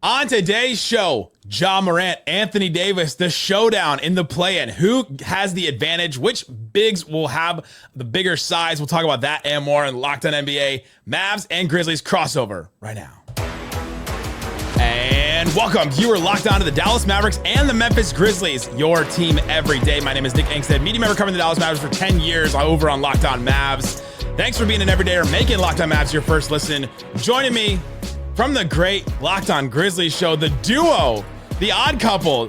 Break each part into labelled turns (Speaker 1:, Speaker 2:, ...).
Speaker 1: On today's show, Ja Morant, Anthony Davis, the showdown in the play-in. Who has the advantage? Which bigs will have the bigger size? We'll talk about that and more in Locked On NBA. Mavs and Grizzlies crossover right now. And welcome. You are locked on to the Dallas Mavericks and the Memphis Grizzlies, your team every day. My name is Nick Angstadt, media member covering the Dallas Mavericks for 10 years over on Locked On Mavs. Thanks for being an everydayer, making Locked On Mavs your first listen. Joining me from the great Locked On Grizzlies show, the duo, the odd couple,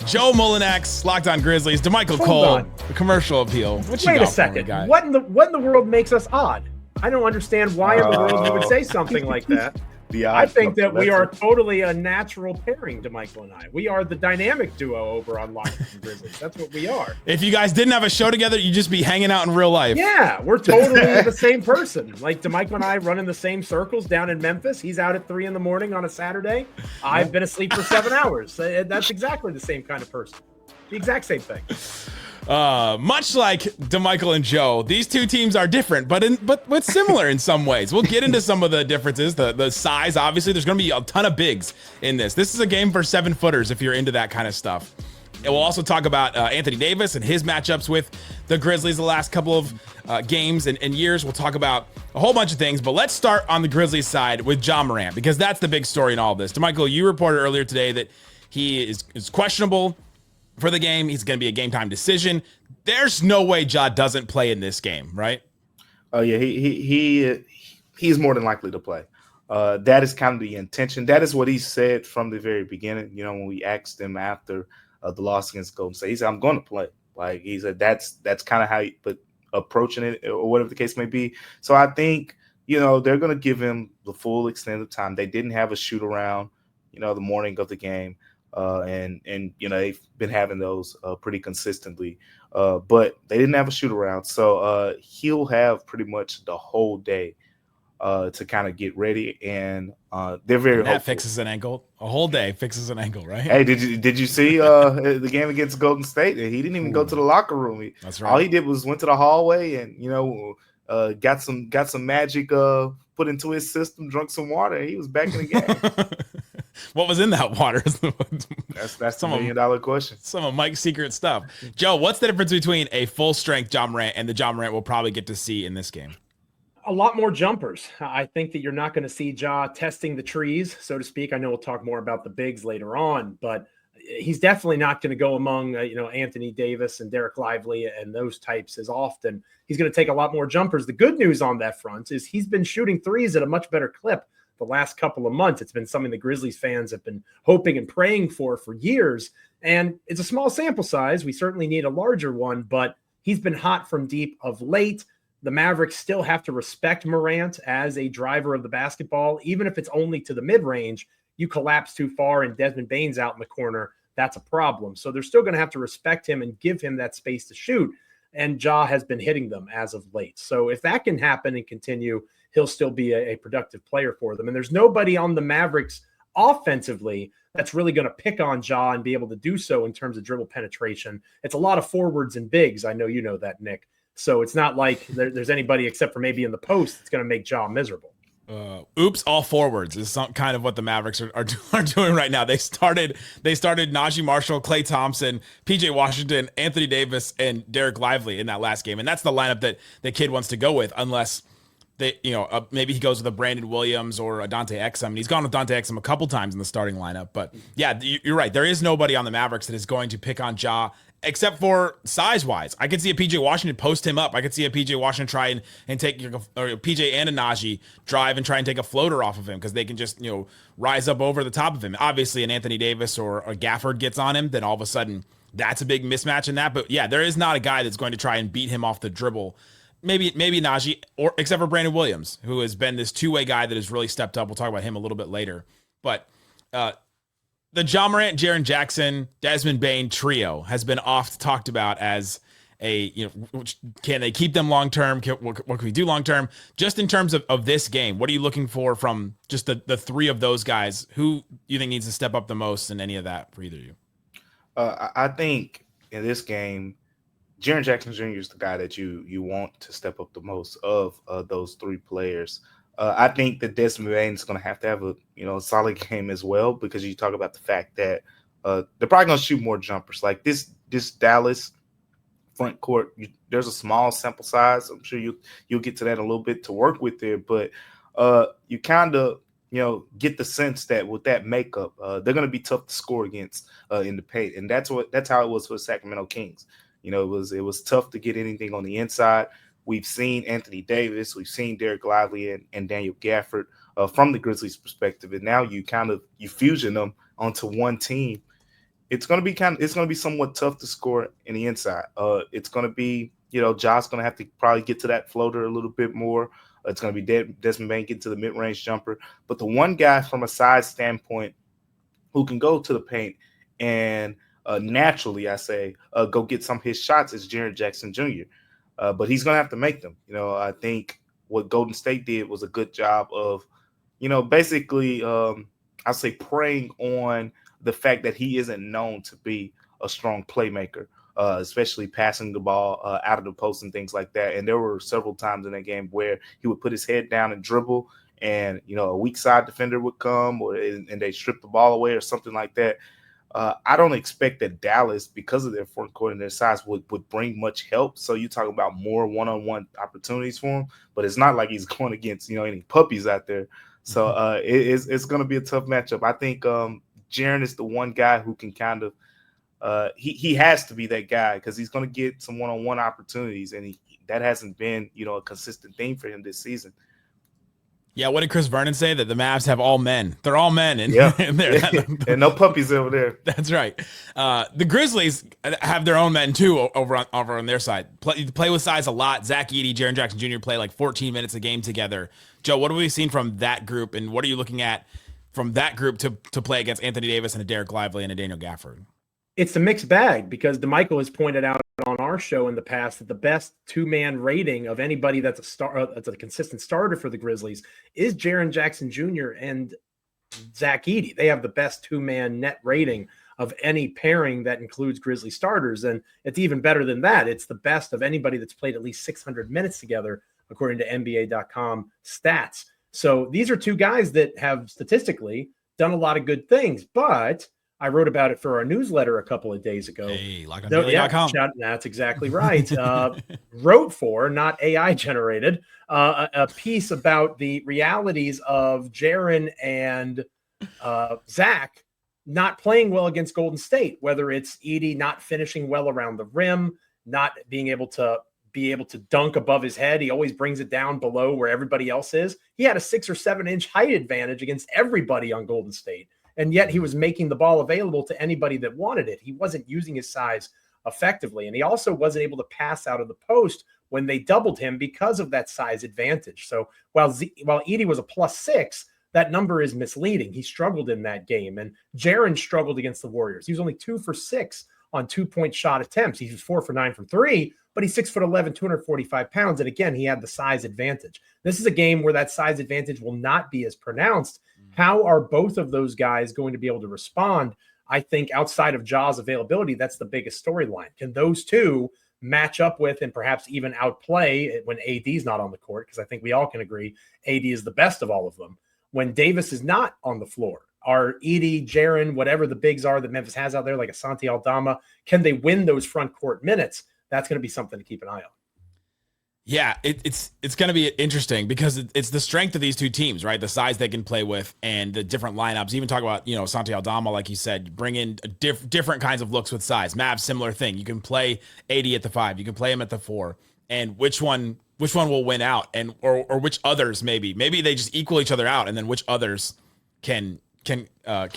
Speaker 1: Joe Mullinax, Locked On Grizzlies, Damichael Cole, the commercial appeal. What you
Speaker 2: Wait
Speaker 1: got
Speaker 2: a second.
Speaker 1: for me, guy?
Speaker 2: What in the world makes us odd? I don't understand why in the world you would say something like that. I think that we are totally a natural pairing, DeMichael and I. We are the dynamic duo over on Locked On Grizzlies. That's what we are.
Speaker 1: If you guys didn't have a show together, you'd just be hanging out in real life.
Speaker 2: Yeah, we're totally the same person. Like DeMichael and I run in the same circles down in Memphis. He's out at 3 a.m. on a Saturday. I've been asleep for 7 hours. That's exactly the same kind of person. The exact same thing.
Speaker 1: Much like DeMichael and Joe, these two teams are different, but similar in some ways. We'll get into some of the differences. The size, obviously, there's going to be a ton of bigs in this. This is a game for 7-footers if you're into that kind of stuff. And we'll also talk about Anthony Davis and his matchups with the Grizzlies the last couple of games and years. We'll talk about a whole bunch of things, but let's start on the Grizzlies side with Ja Morant, because that's the big story in all of this. DeMichael, you reported earlier today that he is questionable for the game. He's going to be a game time decision. There's no way Ja doesn't play in this game, right?
Speaker 3: Oh yeah, he's more than likely to play. That is kind of the intention. That is what he said from the very beginning. You know, when we asked him after the loss against Golden State, he said, "I'm going to play." Like he said, that's kind of how he approaching it, or whatever the case may be. So I think, you know, they're going to give him the full extent of time. They didn't have a shoot around, you know, the morning of the game. And you know, they've been having those pretty consistently, but they didn't have a shoot around, so he'll have pretty much the whole day to kind of get ready, and they're very
Speaker 1: that hopeful. Fixes an ankle. A whole day fixes an ankle, right?
Speaker 3: Hey, did you see the game against Golden State? He didn't even go to the locker room.
Speaker 1: That's right.
Speaker 3: All he did was went to the hallway and, you know, got some magic put into his system, drunk some water, and he was back in the game.
Speaker 1: What was in that water?
Speaker 3: That's the $1 million question.
Speaker 1: Some of Mike's secret stuff. Joe, what's the difference between a full-strength Ja Morant and the Ja Morant we'll probably get to see in this game?
Speaker 2: A lot more jumpers. I think that you're not going to see Ja testing the trees, so to speak. I know we'll talk more about the bigs later on, but he's definitely not going to go among Anthony Davis and Derek Lively and those types as often. He's going to take a lot more jumpers. The good news on that front is he's been shooting threes at a much better clip the last couple of months. It's been something the Grizzlies fans have been hoping and praying for years. And it's a small sample size. We certainly need a larger one, but he's been hot from deep of late. The Mavericks still have to respect Morant as a driver of the basketball. Even if it's only to the mid-range, you collapse too far and Desmond Bane's out in the corner, that's a problem. So they're still going to have to respect him and give him that space to shoot. And Ja has been hitting them as of late. So if that can happen and continue, he'll still be a productive player for them. And there's nobody on the Mavericks offensively that's really going to pick on Ja and be able to do so in terms of dribble penetration. It's a lot of forwards and bigs. I know you know that, Nick. So it's not like there's anybody except for maybe in the post that's going to make Ja miserable.
Speaker 1: Oops, all forwards is some kind of what the Mavericks are doing right now. They started Najee Marshall, Klay Thompson, PJ Washington, Anthony Davis, and Derek Lively in that last game. And that's the lineup that the kid wants to go with, unless they, maybe he goes with a Brandon Williams or a Dante Exum. And he's gone with Dante Exum a couple times in the starting lineup. But yeah, you're right. There is nobody on the Mavericks that is going to pick on Ja, except for size-wise. I could see a PJ Washington post him up. I could see a PJ Washington try and take, or a PJ and a Najee drive and try and take a floater off of him, because they can just, rise up over the top of him. Obviously, an Anthony Davis or a Gafford gets on him, then all of a sudden that's a big mismatch in that. But yeah, there is not a guy that's going to try and beat him off the dribble. Maybe Najee, or except for Brandon Williams, who has been this two-way guy that has really stepped up. We'll talk about him a little bit later. But the Ja Morant, Jaren Jackson, Desmond Bane trio has been oft talked about as can they keep them long-term? What can we do long-term? Just in terms of this game, what are you looking for from just the three of those guys? Who you think needs to step up the most in any of that for either of you?
Speaker 3: I think in this game, Jaren Jackson Jr. is the guy that you want to step up the most of those three players. I think that Desmond Bane is going to have a solid game as well, because you talk about the fact that they're probably going to shoot more jumpers. Like this Dallas front court, there's a small sample size. I'm sure you'll get to that a little bit to work with there, but you kind of get the sense that with that makeup, they're going to be tough to score against in the paint, and that's how it was for the Sacramento Kings. It was tough to get anything on the inside. We've seen Anthony Davis, we've seen Derek Lively and Daniel Gafford from the Grizzlies' perspective, and now you fusion them onto one team. It's going to be somewhat tough to score in the inside. It's going to be, Josh going to have to probably get to that floater a little bit more. It's going to be Desmond Bane get to the mid-range jumper. But the one guy from a size standpoint who can go to the paint and naturally, I say, go get some of his shots is Jaren Jackson Jr. But he's going to have to make them. I think what Golden State did was a good job of, basically, I'll say preying on the fact that he isn't known to be a strong playmaker, especially passing the ball out of the post and things like that. And there were several times in that game where he would put his head down and dribble, and a weak side defender would come, and they strip the ball away or something like that. I don't expect that Dallas, because of their front court and their size, would bring much help. So you talk about more one-on-one opportunities for him, but it's not like he's going against any puppies out there. So it's going to be a tough matchup. I think Jaren is the one guy who can kind of he has to be that guy, because he's going to get some one-on-one opportunities, and that hasn't been a consistent theme for him this season.
Speaker 1: Yeah, what did Chris Vernon say? That the Mavs have all men. They're all men in there.
Speaker 3: And no puppies over there.
Speaker 1: That's right. The Grizzlies have their own men too over on their side. Play with size a lot. Zach Edey, Jaren Jackson Jr. play like 14 minutes a game together. Joe, what have we seen from that group, and what are you looking at from that group to play against Anthony Davis and a Derek Lively and a Daniel Gafford?
Speaker 2: It's a mixed bag, because DeMichael has pointed out on our show in the past that the best two-man rating of anybody that's a consistent starter for the Grizzlies is Jaren Jackson Jr. and Zach Edey. They have the best two-man net rating of any pairing that includes Grizzly starters, and it's even better than that. It's the best of anybody that's played at least 600 minutes together, according to NBA.com stats. So these are two guys that have statistically done a lot of good things, but I wrote about it for our newsletter a couple of days ago.
Speaker 1: Hey, LockedOnDaily.com.
Speaker 2: That's exactly right. Wrote for, not AI generated, a piece about the realities of Jaren and Zach not playing well against Golden State, whether it's Edey not finishing well around the rim, not being able to dunk above his head. He always brings it down below where everybody else is. He had a 6 or 7 inch height advantage against everybody on Golden State, and yet he was making the ball available to anybody that wanted it. He wasn't using his size effectively, and he also wasn't able to pass out of the post when they doubled him because of that size advantage. So while Edey was a +6, that number is misleading. He struggled in that game, and Jaren struggled against the Warriors. He was only 2 for 6 on 2-point shot attempts. He was 4 for 9 from 3, but he's 6'11", 245 pounds. And again, he had the size advantage. This is a game where that size advantage will not be as pronounced. How are both of those guys going to be able to respond? I think outside of Ja's availability, that's the biggest storyline. Can those two match up with and perhaps even outplay when AD's not on the court? Because I think we all can agree AD is the best of all of them. When Davis is not on the floor, are Edey, Jaren, whatever the bigs are that Memphis has out there, like Asante Aldama, can they win those front court minutes? That's going to be something to keep an eye on.
Speaker 1: Yeah, it's going to be interesting because it's the strength of these two teams, right? The size they can play with and the different lineups. Even talk about, Asante Aldama, like you said, bring in different kinds of looks with size. Mavs, similar thing. You can play AD at the 5, you can play him at the 4, and which one will win out, and or which others maybe they just equal each other out, and then which others can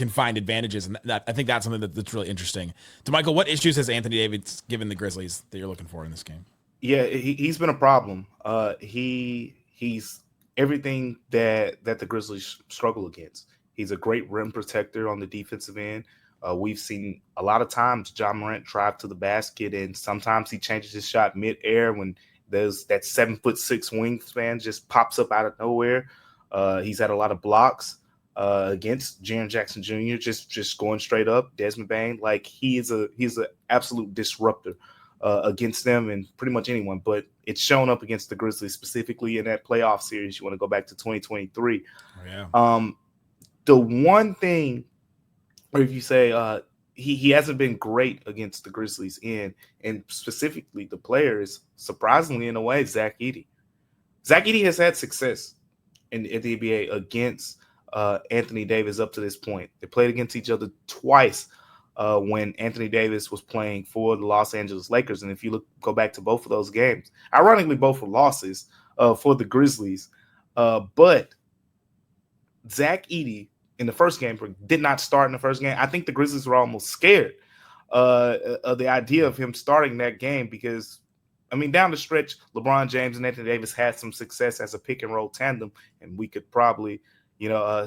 Speaker 1: find advantages, and that I think that's something that's really interesting. DeMichael, what issues has Anthony Davis given the Grizzlies that you're looking for in this game?
Speaker 3: Yeah, he's been a problem. He's everything that the Grizzlies struggle against. He's a great rim protector on the defensive end. We've seen a lot of times John Morant drive to the basket, and sometimes he changes his shot mid-air when there's that 7'6" wingspan just pops up out of nowhere. He's had a lot of blocks against Jaren Jackson Jr. just going straight up. Desmond Bane, like he's an absolute disruptor. against them and pretty much anyone, but it's shown up against the Grizzlies, specifically in that playoff series. You want to go back to 2023.
Speaker 1: Oh, yeah.
Speaker 3: The one thing, or if you say he hasn't been great against the Grizzlies and specifically the players, surprisingly in a way, Zach Edey. Zach Edey has had success in the NBA against Anthony Davis up to this point. They played against each other twice when Anthony Davis was playing for the Los Angeles Lakers. And if you go back to both of those games, ironically, both were losses for the Grizzlies. But Zach Edey in the first game did not start in the first game. I think the Grizzlies were almost scared of the idea of him starting that game because, I mean, down the stretch, LeBron James and Anthony Davis had some success as a pick and roll tandem, and we could probably,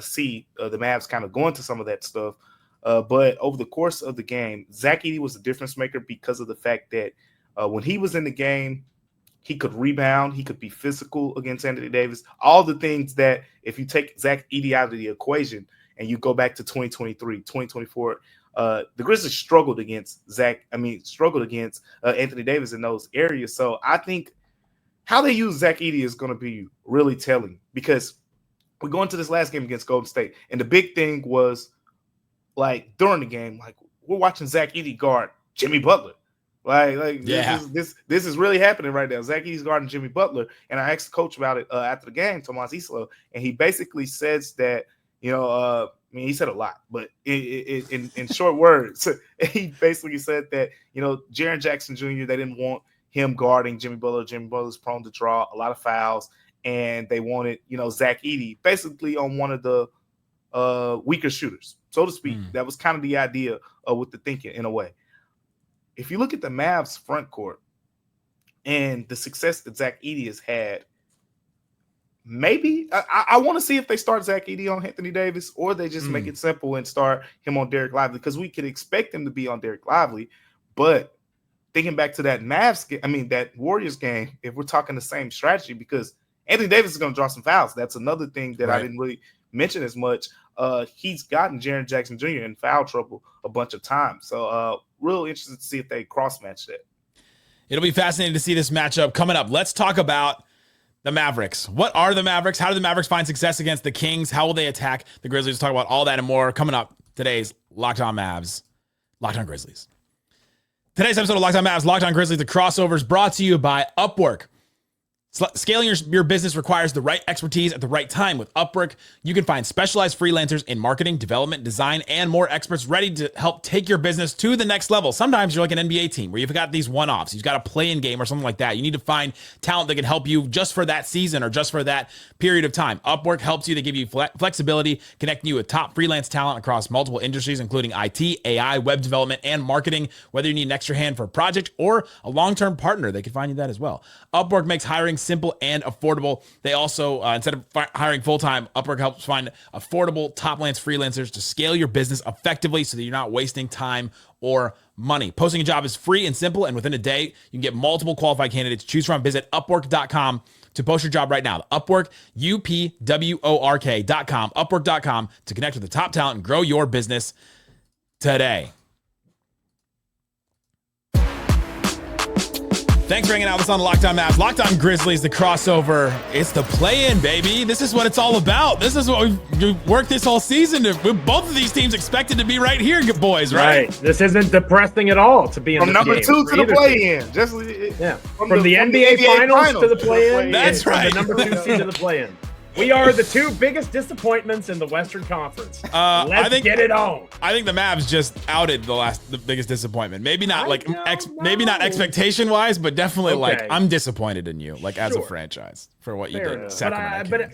Speaker 3: see the Mavs kind of go into some of that stuff. But over the course of the game, Zach Edey was a difference maker because of the fact that when he was in the game, he could rebound, he could be physical against Anthony Davis. All the things that if you take Zach Edey out of the equation and you go back to 2023, 2024, the Grizzlies struggled against Anthony Davis in those areas. So I think how they use Zach Edey is going to be really telling because we go into this last game against Golden State, and the big thing was like during the game, like we're watching Zach Edey guard Jimmy Butler. This is really happening right now. Zach Edey's guarding Jimmy Butler, and I asked the coach about it after the game, Tomas Islo, and he basically says that he said a lot, but in short words, he basically said that Jaren Jackson Jr. they didn't want him guarding Jimmy Butler. Jimmy Butler's prone to draw a lot of fouls, and they wanted Zach Edey basically on one of the weaker shooters, so to speak. That was kind of the idea with the thinking in a way. If you look at the Mavs front court and the success that Zach Edey has had, maybe I want to see if they start Zach Edey on Anthony Davis or they just make it simple and start him on Derek Lively, because we could expect him to be on Derek Lively. But thinking back to that that Warriors game, if we're talking the same strategy, because Anthony Davis is going to draw some fouls. That's another thing that I didn't really mention as much. He's gotten Jaren Jackson Jr. in foul trouble a bunch of times. So real interested to see if they cross-match that.
Speaker 1: It'll be fascinating to see this matchup coming up. Let's talk about the Mavericks. What are the Mavericks? How do the Mavericks find success against the Kings? How will they attack the Grizzlies? Let's talk about all that and more coming up. Today's Locked On Mavs, Locked On Grizzlies. Today's episode of Locked On Mavs, Locked On Grizzlies, the crossover is brought to you by Upwork. Scaling your business requires the right expertise at the right time. With Upwork, you can find specialized freelancers in marketing, development, design, and more experts ready to help take your business to the next level. Sometimes you're like an NBA team where you've got these one-offs. You've got a play-in game or something like that. You need to find talent that can help you just for that season or just for that period of time. Upwork helps you. They give you flexibility, connecting you with top freelance talent across multiple industries, including IT, AI, web development, and marketing. Whether you need an extra hand for a project or a long-term partner, they can find you that as well. Upwork makes hiring simple and affordable. They also, instead of hiring full-time, Upwork helps find affordable top-lance freelancers to scale your business effectively so that you're not wasting time or money. Posting a job is free and simple, and within a day, you can get multiple qualified candidates to choose from. Visit Upwork.com to post your job right now. Upwork, UPWORK.com, Upwork.com to connect with the top talent and grow your business today. Thanks for hanging out with us on Locked On Mavs, Locked On Grizzlies, the crossover. It's the play-in, baby. This is what it's all about. This is what we've worked this whole season. Both of these teams expected to be right here, boys, right?
Speaker 2: This isn't depressing at all to be in
Speaker 3: from
Speaker 2: the
Speaker 3: number
Speaker 2: game
Speaker 3: two to the play-in.
Speaker 2: From the NBA finals to the play-in.
Speaker 1: That's right.
Speaker 2: From the number 2 seed to the play-in. We are the 2 biggest disappointments in the Western Conference. Let's get it on.
Speaker 1: I think the Mavs just outed the biggest disappointment. Maybe not maybe not expectation wise, but definitely I'm disappointed in you, as a franchise for what you did.
Speaker 2: But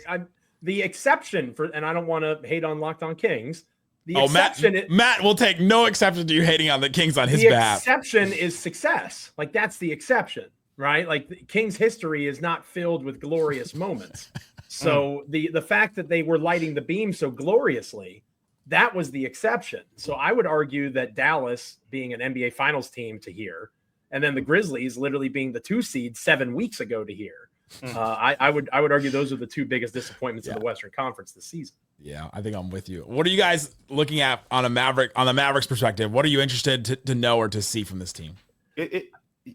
Speaker 2: the exception for, and I don't want to hate on Locked On Kings.
Speaker 1: Matt will take no exception to you hating on the Kings on his behalf.
Speaker 2: The exception is success. That's the exception, right? The Kings' history is not filled with glorious moments. So the fact that they were lighting the beam so gloriously, that was the exception. So I would argue that Dallas being an NBA Finals team to here, and then the Grizzlies literally being the 2 seed 7 weeks ago to here, I would argue those are the 2 biggest disappointments in the Western Conference this season.
Speaker 1: Yeah, I think I'm with you. What are you guys looking at on the Mavericks perspective? What are you interested to know or to see from this team?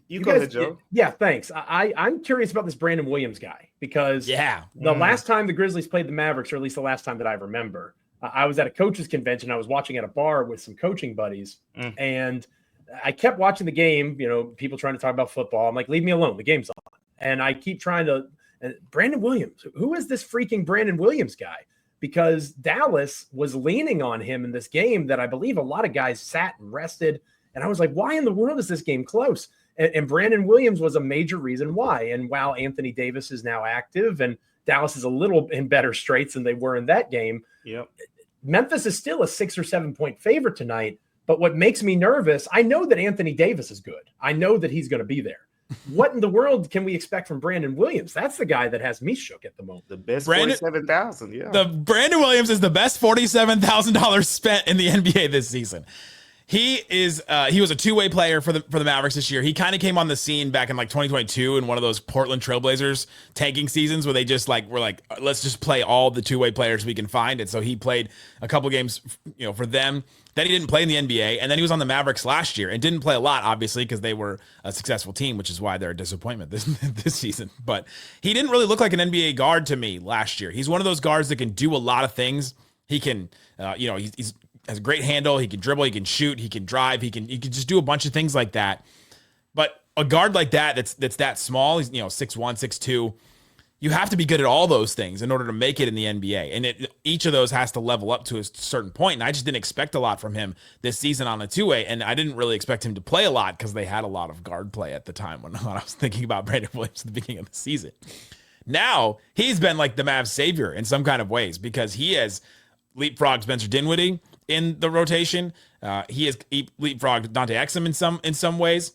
Speaker 3: You go ahead, Joe.
Speaker 2: Yeah, thanks. I'm curious about this Brandon Williams guy because the last time the Grizzlies played the Mavericks, or at least the last time that I remember, I was at a coaches convention. I was watching at a bar with some coaching buddies, and I kept watching the game. You know, people trying to talk about football. I'm like, leave me alone. The game's on, and I keep trying to. Brandon Williams, who is this freaking Brandon Williams guy? Because Dallas was leaning on him in this game that I believe a lot of guys sat and rested. And I was like, why in the world is this game close? And Brandon Williams was a major reason why. And while Anthony Davis is now active and Dallas is a little in better straits than they were in that game, Memphis is still a 6 or 7 point favorite tonight. But what makes me nervous, I know that Anthony Davis is good. I know that he's going to be there. What in the world can we expect from Brandon Williams? That's the guy that has me shook at the moment.
Speaker 3: The best $47,000,
Speaker 1: The Brandon Williams is the best $47,000 spent in the NBA this season. He was a two-way player for the Mavericks this year. He kind of came on the scene back in like 2022 in one of those Portland Trailblazers tanking seasons where they just were like, let's just play all the two-way players we can find. And so he played a couple games, for them. Then he didn't play in the NBA, and then he was on the Mavericks last year and didn't play a lot, obviously, because they were a successful team, which is why they're a disappointment this season. But he didn't really look like an NBA guard to me last year. He's one of those guards that can do a lot of things. He can, he's has a great handle. He can dribble. He can shoot. He can drive. He can just do a bunch of things like that. But a guard like that's that small, he's 6'1", 6'2". You have to be good at all those things in order to make it in the NBA. And each of those has to level up to a certain point. And I just didn't expect a lot from him this season on a two-way. And I didn't really expect him to play a lot because they had a lot of guard play at the time when I was thinking about Brandon Williams at the beginning of the season. Now he's been like the Mavs savior in some kind of ways because he has leapfrogged Spencer Dinwiddie in the rotation. He has leapfrogged Dante Exum in some ways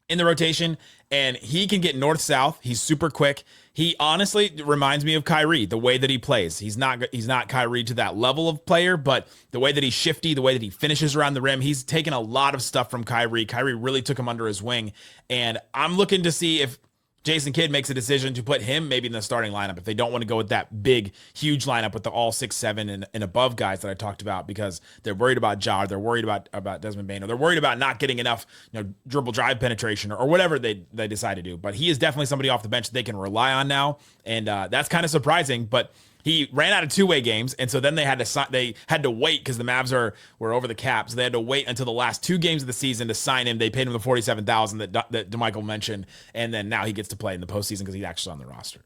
Speaker 1: in the rotation, and he can get north-south. He's super quick. He honestly reminds me of Kyrie, the way that he plays. He's not Kyrie to that level of player, but the way that he's shifty, the way that he finishes around the rim, he's taken a lot of stuff from Kyrie. Kyrie really took him under his wing, and I'm looking to see if Jason Kidd makes a decision to put him maybe in the starting lineup if they don't want to go with that big, huge lineup with the all 6'7" and above guys that I talked about because they're worried about Ja, they're worried about Desmond Bane, or they're worried about not getting enough dribble drive penetration or whatever they decide to do. But he is definitely somebody off the bench that they can rely on now, and that's kind of surprising. But he ran out of two-way games, and so then they had to wait because the Mavs were over the cap, so they had to wait until the last two games of the season to sign him. They paid him the $47,000 that DeMichael mentioned, and then now he gets to play in the postseason because he's actually on the roster.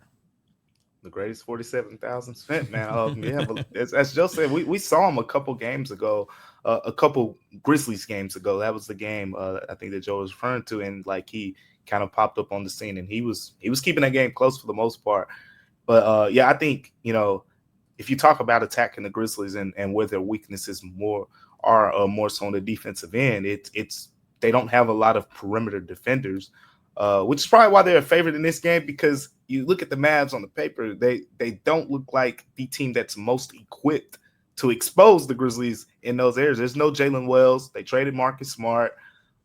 Speaker 3: The greatest $47,000 spent, man. But as Joe said, we saw him a couple games ago, a couple Grizzlies games ago. That was the game I think that Joe was referring to, and he kind of popped up on the scene, and he was keeping that game close for the most part. But I think if you talk about attacking the Grizzlies and where their weaknesses are more so on the defensive end, it's they don't have a lot of perimeter defenders, which is probably why they're a favorite in this game. Because you look at the Mavs on the paper, they don't look like the team that's most equipped to expose the Grizzlies in those areas. There's no Jalen Wells. They traded Marcus Smart.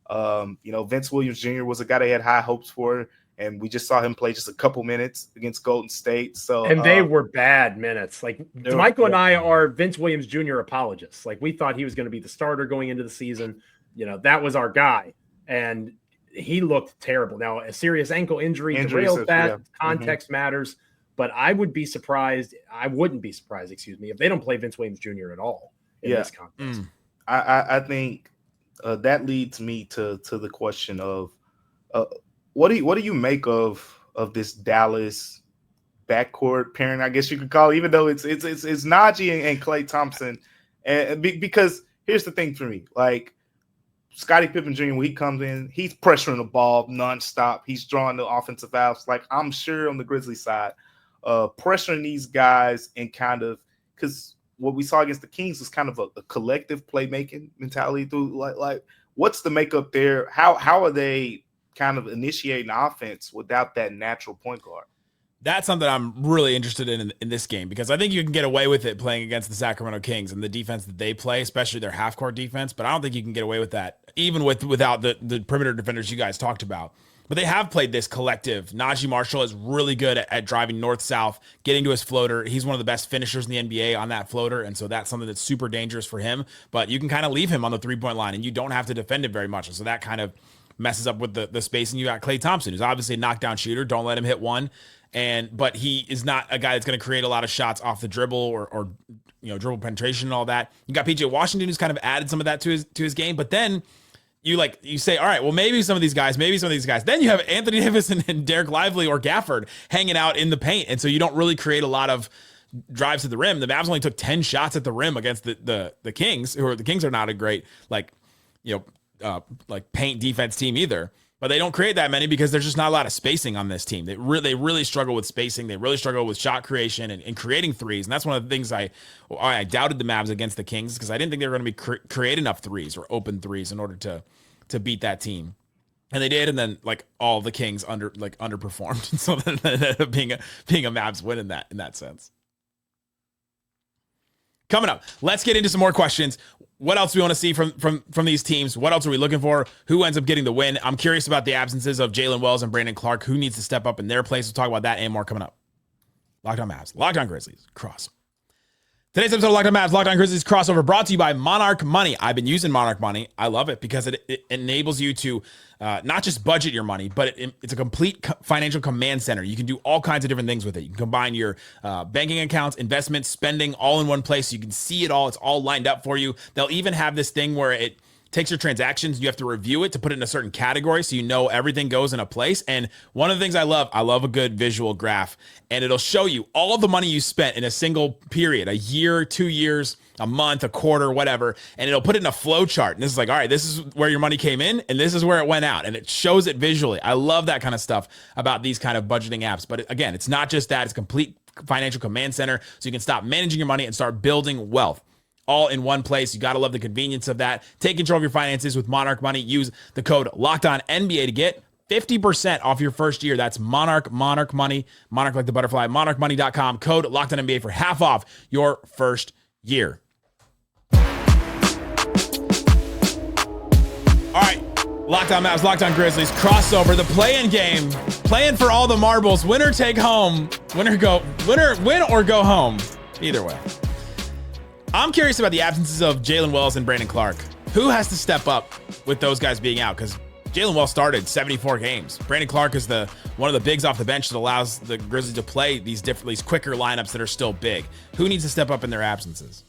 Speaker 3: Vince Williams Jr. was a guy they had high hopes for. And we just saw him play just a couple minutes against Golden State. And
Speaker 2: they were bad minutes. Michael and I are Vince Williams Jr. apologists. We thought he was going to be the starter going into the season. That was our guy. And he looked terrible. Now, a serious ankle injury derailed that. Yeah. Context matters. But I wouldn't be surprised, if they don't play Vince Williams Jr. at all in this context.
Speaker 3: I think that leads me to the question of what do you make of this Dallas backcourt pairing? I guess you could call it, even though it's Najee and Klay Thompson, and because here's the thing for me, Scottie Pippen Jr. when he comes in, he's pressuring the ball nonstop. He's drawing the offensive fouls. I'm sure on the Grizzlies side, pressuring these guys and because what we saw against the Kings was kind of a collective playmaking mentality through what's the makeup there? How are they kind of initiating offense without that natural point guard?
Speaker 1: That's something I'm really interested in this game because I think you can get away with it playing against the Sacramento Kings and the defense that they play, especially their half-court defense. But I don't think you can get away with that even without the perimeter defenders you guys talked about. But they have played this collective. Najee Marshall is really good at driving north-south, getting to his floater. He's one of the best finishers in the NBA on that floater, and so that's something that's super dangerous for him. But you can kind of leave him on the three-point line, and you don't have to defend it very much. And so that kind of messes up with the spacing. You got Klay Thompson, who's obviously a knockdown shooter. Don't let him hit one. But he is not a guy that's going to create a lot of shots off the dribble or dribble penetration and all that. You got PJ Washington, who's kind of added some of that to his game. But then you say, all right, well, maybe some of these guys. Then you have Anthony Davis and Derek Lively or Gafford hanging out in the paint. And so you don't really create a lot of drives to the rim. The Mavs only took 10 shots at the rim against the Kings, the Kings are not a great, paint defense team either. But they don't create that many because there's just not a lot of spacing on this team. They really struggle with spacing. They really struggle with shot creation and creating threes. And that's one of the things I doubted the Mavs against the Kings, because I didn't think they were going to be create enough threes or open threes in order to beat that team. And they did, and then all the Kings underperformed, and so then it ended up being a Mavs win in that sense. Coming up, let's get into some more questions. What else do we want to see from these teams? What else are we looking for? Who ends up getting the win? I'm curious about the absences of Jalen Wells and Brandon Clark. Who needs to step up in their place? We'll talk about that and more coming up. Locked On Mavs, Locked On Grizzlies, cross. Today's episode of Locked On Mavs, Locked On Grizzlies crossover brought to you by Monarch Money. I've been using Monarch Money. I love it because it enables you to not just budget your money, but it's a complete financial command center. You can do all kinds of different things with it. You can combine your banking accounts, investments, spending all in one place. So you can see it all. It's all lined up for you. They'll even have this thing where it takes your transactions. You have to review it to put it in a certain category so you know everything goes in a place. And one of the things I love a good visual graph, and it'll show you all of the money you spent in a single period, a year, 2 years, a month, a quarter, whatever. And it'll put it in a flow chart. And this is all right, this is where your money came in and this is where it went out. And it shows it visually. I love that kind of stuff about these kind of budgeting apps. But again, it's not just that, it's complete financial command center. So you can stop managing your money and start building wealth. All in one place. You got to love the convenience of that. Take control of your finances with Monarch Money. Use the code LOCKEDONNBA to get 50% off your first year. That's Monarch Money. Monarch like the butterfly. MonarchMoney.com. Code LOCKEDONNBA for half off your first year. All right. Locked On Mavs, Locked On Grizzlies, crossover, the play-in game, playing for all the marbles. Winner take home. Win or go home. Either way. I'm curious about the absences of Jalen Wells and Brandon Clark. Who has to step up with those guys being out? Because Jalen Wells started 74 games. Brandon Clark is one of the bigs off the bench that allows the Grizzlies to play these quicker lineups that are still big. Who needs to step up in their absences?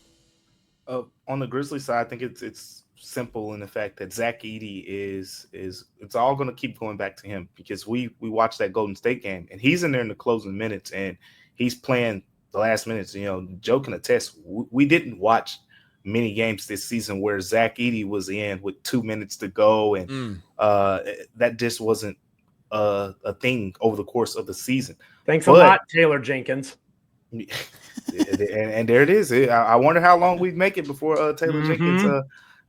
Speaker 3: On the Grizzlies side, I think it's simple in the fact that Zach Edey is it's all going to keep going back to him, because we watched that Golden State game and he's in there in the closing minutes and he's playing the last minutes. Joe can attest, we didn't watch many games this season where Zach Edey was in with 2 minutes to go, and that just wasn't a thing over the course of the season.
Speaker 2: Thanks a lot, Taylor Jenkins.
Speaker 3: And there it is. I wonder how long we'd make it before Taylor Jenkins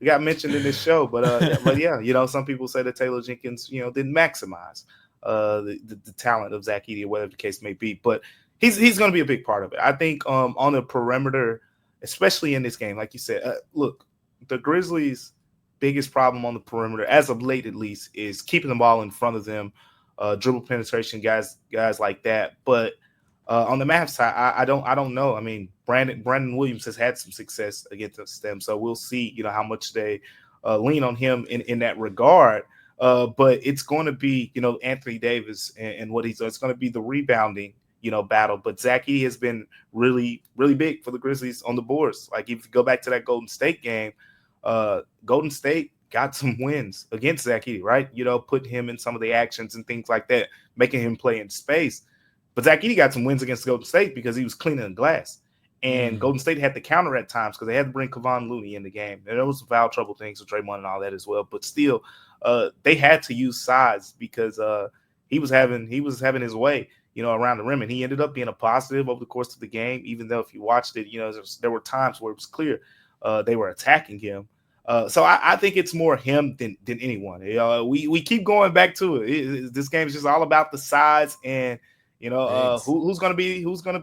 Speaker 3: got mentioned in this show. But yeah, some people say that Taylor Jenkins, didn't maximize the talent of Zach Edey, or whatever the case may be. But he's going to be a big part of it. I think on the perimeter, especially in this game, like you said, look, the Grizzlies' biggest problem on the perimeter, as of late at least, is keeping the ball in front of them, dribble penetration, guys like that. But on the Mavs side, I don't know. I mean, Brandon Williams has had some success against them, so we'll see, how much they lean on him in that regard. But it's going to be, Anthony Davis and what he's. It's going to be the rebounding, battle. But Zach Edey has been really, really big for the Grizzlies on the boards. Like, if you go back to that Golden State game, Golden State got some wins against Zach Edey, right? Putting him in some of the actions and things like that, making him play in space. But Zach Edey got some wins against Golden State because he was cleaning the glass. And Golden State had to counter at times because they had to bring Kevon Looney in the game. And there was some foul trouble things with Draymond and all that as well. But still, they had to use size because he was having his way, around the rim. And he ended up being a positive over the course of the game, even though if you watched it, there were times where it was clear they were attacking him. So I think it's more him than anyone. We keep going back to it. This game is just all about the size and who's going to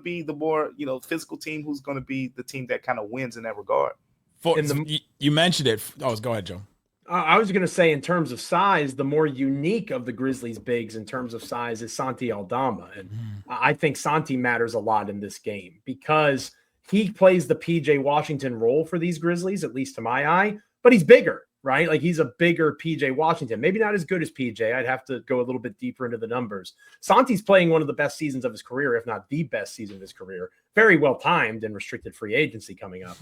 Speaker 3: be the more physical team, who's going to be the team that kind of wins in that regard.
Speaker 1: You mentioned it. Oh, go ahead, Joe.
Speaker 2: I was going to say, in terms of size, the more unique of the Grizzlies bigs in terms of size is Santi Aldama. And I think Santi matters a lot in this game because he plays the PJ Washington role for these Grizzlies, at least to my eye, but he's bigger. right? Like he's a bigger PJ Washington, maybe not as good as PJ. I'd have to go a little bit deeper into the numbers. Santi's playing one of the best seasons of his career, if not the best season of his career. Very well timed and restricted free agency coming up.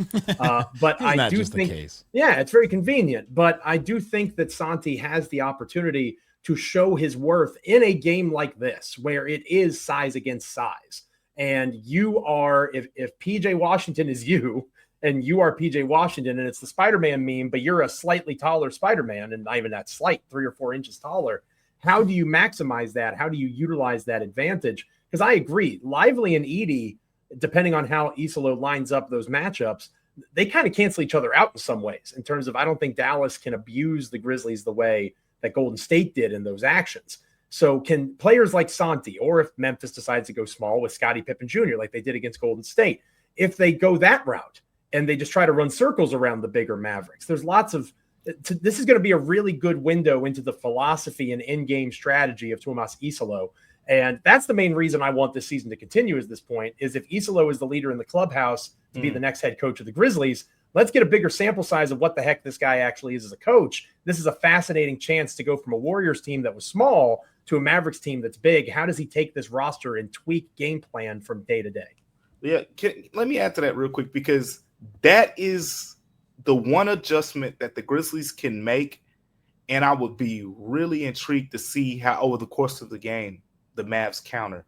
Speaker 2: But I do think, yeah, it's very convenient. But I do think that Santi has the opportunity to show his worth in a game like this, where it is size against size. And you are, if PJ Washington is you, and you are PJ Washington, and it's the Spider-Man meme, but you're a slightly taller Spider-Man, and not even that slight, 3 or 4 inches taller. How do you maximize that? How do you utilize that advantage? Because I agree, Lively and Edey, depending on how Isolo lines up those matchups, they kind of cancel each other out in some ways, in terms of I don't think Dallas can abuse the Grizzlies the way that Golden State did in those actions. So can players like Santi, or if Memphis decides to go small with Scottie Pippen Jr., like they did against Golden State, if they go that route, and they just try to run circles around the bigger Mavericks. There's lots of – this is going to be a really good window into the philosophy and in-game strategy of Tomas Isolo. And that's the main reason I want this season to continue at this point, is if Isolo is the leader in the clubhouse to be the next head coach of the Grizzlies, let's get a bigger sample size of what the heck this guy actually is as a coach. This is a fascinating chance to go from a Warriors team that was small to a Mavericks team that's big. How does he take this roster and tweak game plan from day to day?
Speaker 3: Yeah, let me add to that real quick, because – that is the one adjustment that the Grizzlies can make, and I would be really intrigued to see how over the course of the game the Mavs counter.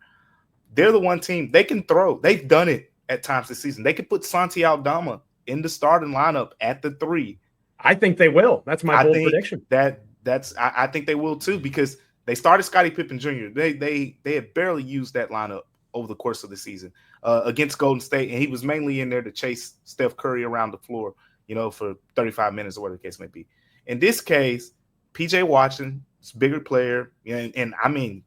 Speaker 3: They're the one team they can throw. They've done it at times this season. They can put Santi Aldama in the starting lineup at the 3.
Speaker 2: I think they will. That's my bold prediction.
Speaker 3: I think they will too, because they started Scottie Pippen Jr. They had barely used that lineup over the course of the season against Golden State, and he was mainly in there to chase Steph Curry around the floor, for 35 minutes or whatever the case may be. In this case, PJ Washington is a bigger player, and I mean,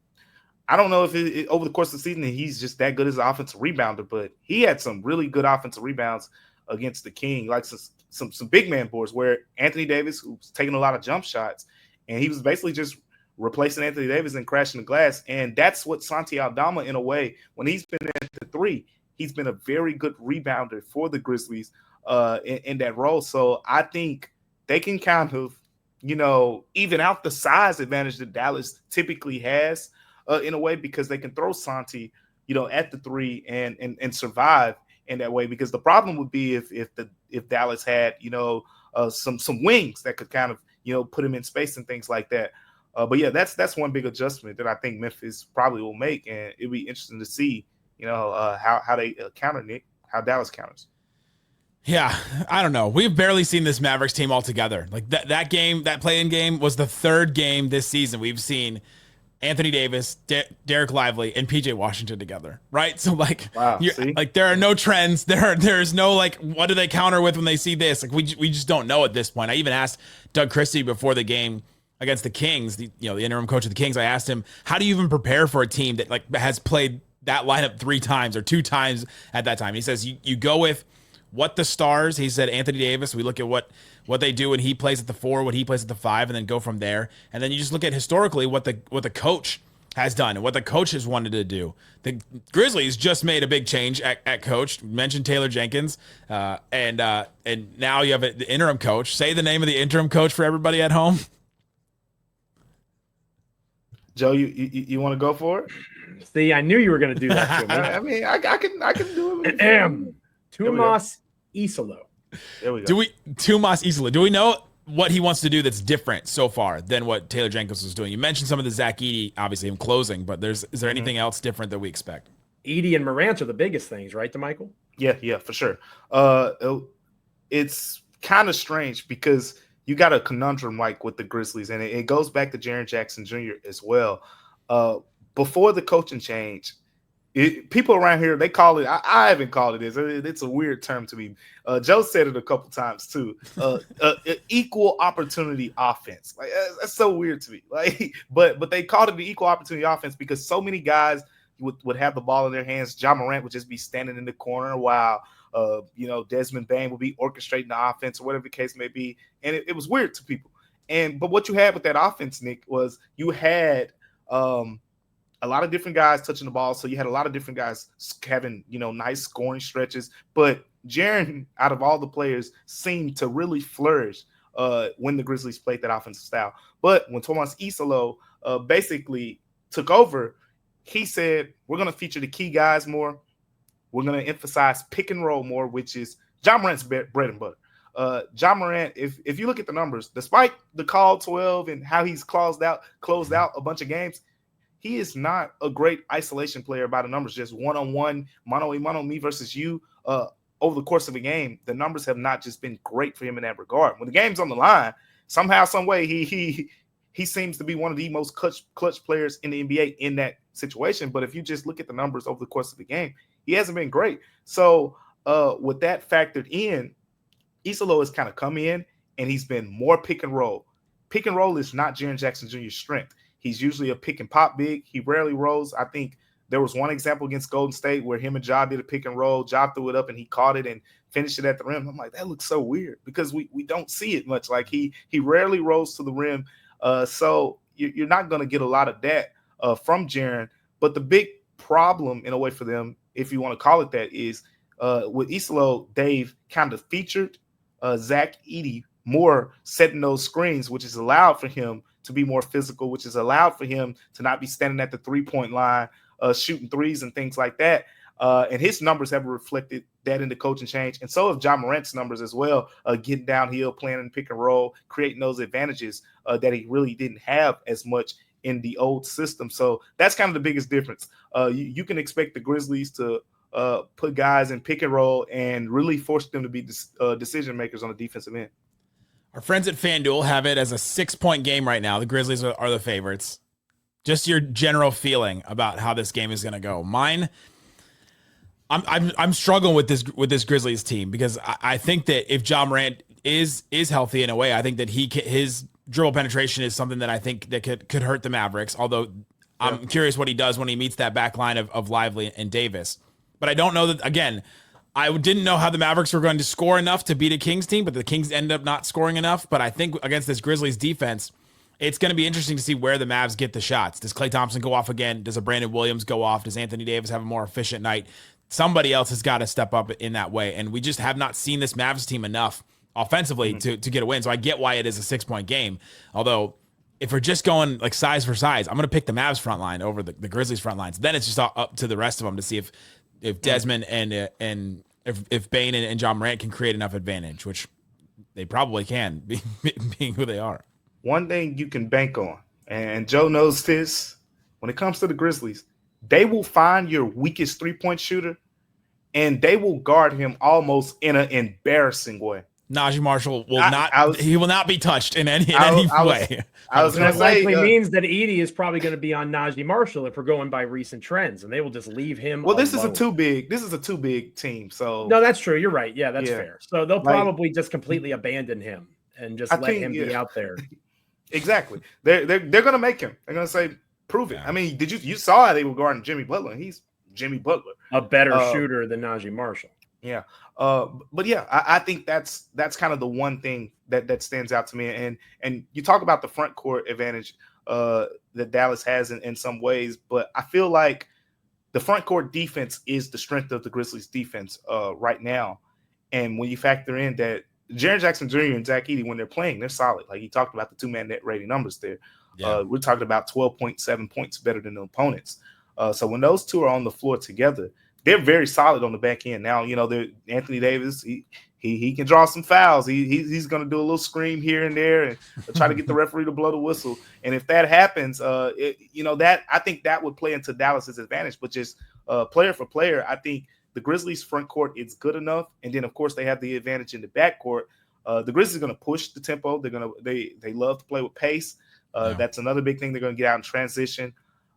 Speaker 3: I don't know if over the course of the season he's just that good as an offensive rebounder, but he had some really good offensive rebounds against the King, like some big man boards where Anthony Davis, who's taking a lot of jump shots, and he was basically just replacing Anthony Davis and crashing the glass. And that's what Santi Aldama, in a way, when he's been at the 3, he's been a very good rebounder for the Grizzlies in that role. So I think they can kind of, even out the size advantage that Dallas typically has in a way, because they can throw Santi, at the 3 and survive in that way. Because the problem would be if Dallas had, some wings that could kind of, put him in space and things like that. But yeah, that's one big adjustment that I think Memphis probably will make, and it'll be interesting to see, how they counter Nick, how Dallas counters.
Speaker 1: Yeah, I don't know. We've barely seen this Mavericks team all together. Like that game, that play-in game was the 3rd game this season we've seen Anthony Davis, Derek Lively, and PJ Washington together, right? So
Speaker 3: wow,
Speaker 1: there are no trends. There's no what do they counter with when they see this? Like we just don't know at this point. I even asked Doug Christie before the game against the Kings, the interim coach of the Kings. I asked him, how do you even prepare for a team that has played that lineup 3 times or 2 times at that time? And he says you go with what the stars. He said Anthony Davis. We look at what they do when he plays at the 4, what he plays at the 5, and then go from there. And then you just look at historically what the coach has done and what the coach has wanted to do. The Grizzlies just made a big change at coach. Mentioned Taylor Jenkins, and now you have the interim coach. Say the name of the interim coach for everybody at home.
Speaker 3: Joe, you want to go for it?
Speaker 2: See, I knew you were going to do that to me.
Speaker 3: I mean, I can do it.
Speaker 2: Tomas Isolo.
Speaker 3: There we go.
Speaker 1: Tomas Isolo. Do we know what he wants to do that's different so far than what Taylor Jenkins was doing? You mentioned some of the Zach Edey, obviously him closing, but is there anything else different that we expect?
Speaker 2: Edey and Morant are the biggest things, right, DeMichael?
Speaker 3: Yeah, for sure. It's kind of strange because you got a conundrum with the Grizzlies, and it goes back to Jaren Jackson Jr. as well. Before the coaching change, people around here, they call it, I haven't called it this. It's a weird term to me. Joe said it a couple times too. Equal opportunity offense. That's so weird to me. But they called it the equal opportunity offense because so many guys would have the ball in their hands. Ja Morant would just be standing in the corner while Desmond Bane would be orchestrating the offense or whatever the case may be. And it was weird to people. But what you had with that offense, Nick, was you had a lot of different guys touching the ball. So you had a lot of different guys having, nice scoring stretches. But Jaren, out of all the players, seemed to really flourish when the Grizzlies played that offensive style. But when Tomas Isolo basically took over, he said, we're going to feature the key guys more. We're going to emphasize pick and roll more, which is Ja Morant's bread and butter. Ja Morant, if you look at the numbers, despite the call 12 and how he's closed out a bunch of games, he is not a great isolation player by the numbers, just one-on-one, mano me versus you over the course of a game. The numbers have not just been great for him in that regard. When the game's on the line, somehow, some way, he seems to be one of the most clutch players in the NBA in that situation. But if you just look at the numbers over the course of the game, he hasn't been great. So with that factored in, Isolo has kind of come in and he's been more pick and roll. Pick and roll is not Jaren Jackson Jr.'s strength. He's usually a pick and pop big. He rarely rolls. I think there was one example against Golden State where him and Ja did a pick and roll. Ja threw it up and he caught it and finished it at the rim. I'm like, that looks so weird because we don't see it much. Like he rarely rolls to the rim. So you're not going to get a lot of that from Jaren. But the big problem in a way for them, if you want to call it that, is with Isolo, they've kind of featured Zach Edey more setting those screens, which has allowed for him to be more physical, which has allowed for him to not be standing at the three-point line, shooting threes and things like that. And his numbers have reflected that in the coaching change. And so have Ja Morant's numbers as well, getting downhill, playing in pick and roll, creating those advantages that he really didn't have as much in the old system. So that's kind of the biggest difference. You can expect the Grizzlies to put guys in pick and roll and really force them to be decision makers on the defensive end.
Speaker 1: Our friends at FanDuel have it as a 6-point game right now. The Grizzlies are the favorites. Just your general feeling about how this game is going to go. Mine, I'm struggling with this Grizzlies team because I think that if Ja Morant is healthy in a way, I think that his dribble penetration is something that I think that could hurt the Mavericks. Although I'm curious what he does when he meets that back line of Lively and Davis. But I don't know that, again, I didn't know how the Mavericks were going to score enough to beat a Kings team, but the Kings ended up not scoring enough. But I think against this Grizzlies defense, it's going to be interesting to see where the Mavs get the shots. Does Klay Thompson go off again? Does a Brandon Williams go off? Does Anthony Davis have a more efficient night? Somebody else has got to step up in that way. And we just have not seen this Mavs team enough offensively to get a win. So I get why it is a 6-point game. Although if we're just going like size for size, I'm going to pick the Mavs front line over the Grizzlies front lines. Then it's just up to the rest of them to see if Desmond and if Bane and John Morant can create enough advantage, which they probably can, being who they are.
Speaker 3: One thing you can bank on, and Joe knows this, when it comes to the Grizzlies, they will find your weakest three-point shooter, and they will guard him almost in an embarrassing way.
Speaker 1: Najee Marshall will not be touched in any way.
Speaker 2: That likely means that Edey is probably going to be on Najee Marshall if we're going by recent trends, and they will just leave him.
Speaker 3: Well, this is a too big team. So
Speaker 2: no, that's true. You're right. Yeah, that's fair. So they'll probably just completely abandon him and just let him be out there.
Speaker 3: Exactly. They're going to make him. They're going to say, prove it. I mean, you saw how they were guarding Jimmy Butler, and he's Jimmy Butler,
Speaker 2: a better shooter than Najee Marshall.
Speaker 3: Yeah. But yeah, I think that's kind of the one thing that stands out to me. And you talk about the front court advantage that Dallas has in some ways, but I feel like the front court defense is the strength of the Grizzlies defense right now. And when you factor in that Jaren Jackson Jr. and Zach Edey, when they're playing, they're solid. Like he talked about the 2-man net rating numbers there. Yeah. We're talking about 12.7 points better than the opponents. So when those two are on the floor together, they're very solid on the back end. Now, Anthony Davis, he can draw some fouls. He's going to do a little scream here and there and try to get the referee to blow the whistle. And if that happens, that I think that would play into Dallas's advantage. But just player for player, I think the Grizzlies front court is good enough. And then, of course, they have the advantage in the backcourt. The Grizzlies are going to push the tempo. They love to play with pace. That's another big thing. They're going to get out in transition.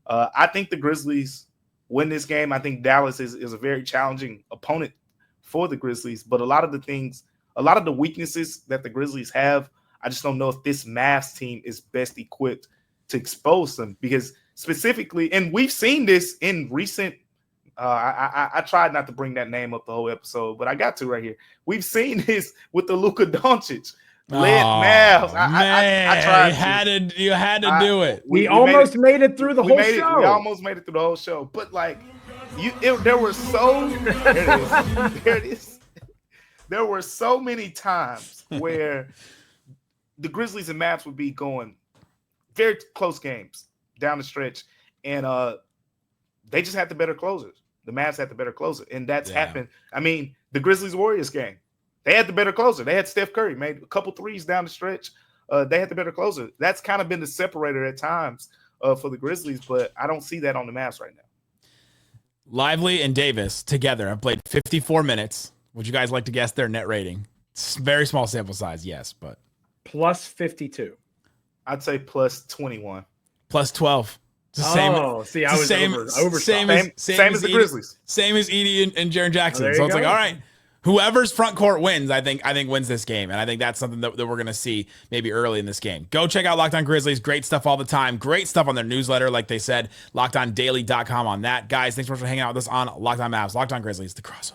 Speaker 3: I think the Grizzlies win this game. I think Dallas is a very challenging opponent for the Grizzlies, but a lot of the weaknesses that the Grizzlies have, I just don't know if this Mavs team is best equipped to expose them, because specifically, and we've seen this in recent, I tried not to bring that name up the whole episode, but I got to right here. We've seen this with the Luka Doncic led Mavs. I tried.
Speaker 1: You had to do it.
Speaker 2: We almost made it through the whole show.
Speaker 3: We almost made it through the whole show. But there were so there it is. There were so many times where the Grizzlies and Mavs would be going very close games down the stretch, and they just had the better closers. The Mavs had the better closer, and that's happened. I mean, the Grizzlies-Warriors game, they had the better closer. They had Steph Curry, made a couple threes down the stretch. They had the better closer. That's kind of been the separator at times for the Grizzlies, but I don't see that on the Mavs right now.
Speaker 1: Lively and Davis together have played 54 minutes. Would you guys like to guess their net rating? It's very small sample size, yes, but
Speaker 2: plus 52.
Speaker 3: I'd say plus 21.
Speaker 1: Plus 12. It's the same.
Speaker 2: Oh, see, I was over
Speaker 3: same as the Grizzlies.
Speaker 1: Same as Edey and Jaren Jackson. So it's
Speaker 2: go.
Speaker 1: like, all right, whoever's front court wins, I think wins this game. And I think that's something that we're going to see maybe early in this game. Go check out Locked On Grizzlies. Great stuff all the time. Great stuff on their newsletter, like they said, lockedondaily.com on that. Guys, thanks so much for hanging out with us on Locked On Mavs, Locked On Grizzlies, the crossover.